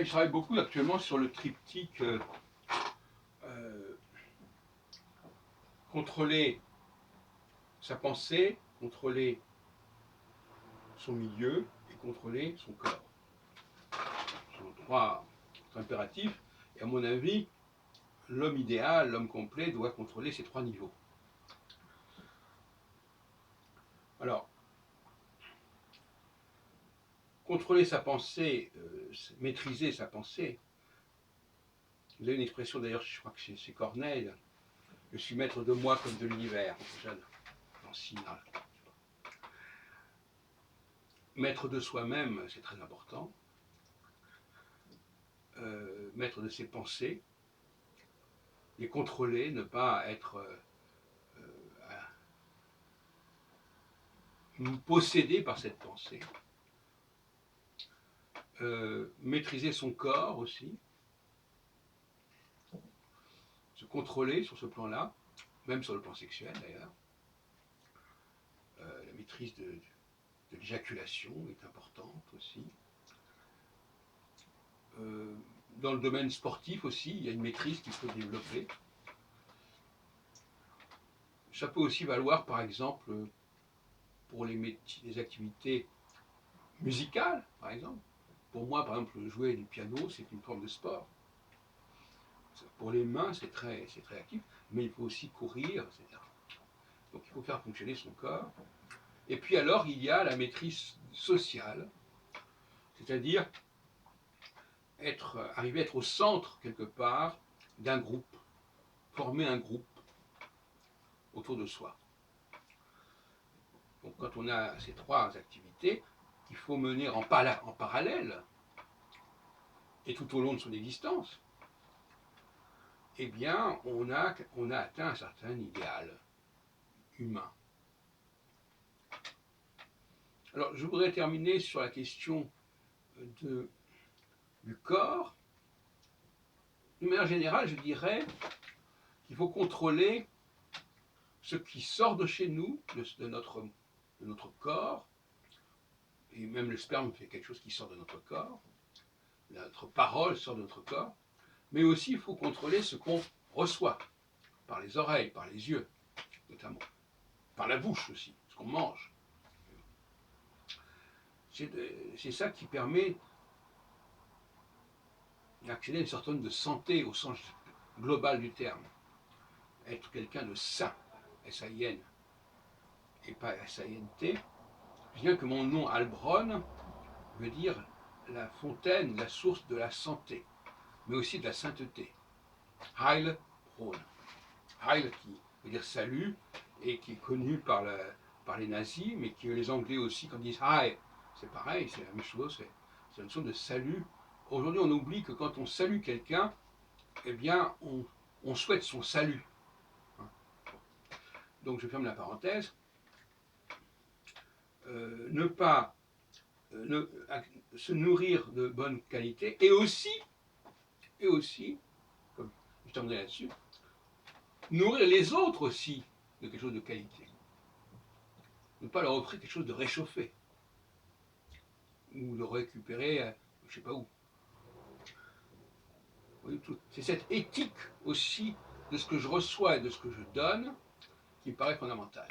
je travaille beaucoup actuellement sur le triptyque contrôler sa pensée, contrôler son milieu et contrôler son corps. Ce sont trois impératifs. Et à mon avis, l'homme idéal, l'homme complet, doit contrôler ces trois niveaux. Alors, contrôler sa pensée, maîtriser sa pensée. Vous avez une expression d'ailleurs, je crois que c'est Corneille, je suis maître de moi comme de l'univers, jeune, dans maître de soi-même, c'est très important. Maître de ses pensées, les contrôler, ne pas être possédé par cette pensée. Maîtriser son corps aussi, se contrôler sur ce plan-là, même sur le plan sexuel d'ailleurs. La maîtrise de l'éjaculation est importante aussi. Dans le domaine sportif aussi, il y a une maîtrise qu'il faut développer. Ça peut aussi valoir par exemple pour les activités musicales, par exemple. Pour moi, par exemple, jouer du piano, c'est une forme de sport. Pour les mains, c'est très actif, mais il faut aussi courir, etc. Donc il faut faire fonctionner son corps. Et puis alors, il y a la maîtrise sociale, c'est-à-dire arriver à être au centre, quelque part, d'un groupe, former un groupe autour de soi. Donc quand on a ces trois activités, il faut mener en parallèle, et tout au long de son existence, eh bien, on a atteint un certain idéal humain. Alors, je voudrais terminer sur la question du corps. De manière générale, je dirais qu'il faut contrôler ce qui sort de chez nous, de notre corps, et même le sperme fait quelque chose qui sort de notre corps, notre parole sort de notre corps, mais aussi il faut contrôler ce qu'on reçoit, par les oreilles, par les yeux, notamment, par la bouche aussi, ce qu'on mange. C'est ça qui permet d'accéder à une certaine de santé au sens global du terme. Être quelqu'un de sain, S-A-I-N, et pas S-A-I-N-T. Bien que mon nom Heilbronn veut dire la fontaine, la source de la santé, mais aussi de la sainteté. Heilbronn. Heil qui veut dire salut, et qui est connu par les nazis, mais que les Anglais aussi, quand ils disent Hi, c'est pareil, c'est la même chose, c'est une sorte de salut. Aujourd'hui, on oublie que quand on salue quelqu'un, eh bien, on souhaite son salut. Donc, je ferme la parenthèse. Ne pas se nourrir de bonne qualité, et aussi, comme je terminerai là-dessus, nourrir les autres aussi de quelque chose de qualité. Ne pas leur offrir quelque chose de réchauffé, ou de récupérer, je ne sais pas où. C'est cette éthique aussi de ce que je reçois et de ce que je donne qui me paraît fondamentale.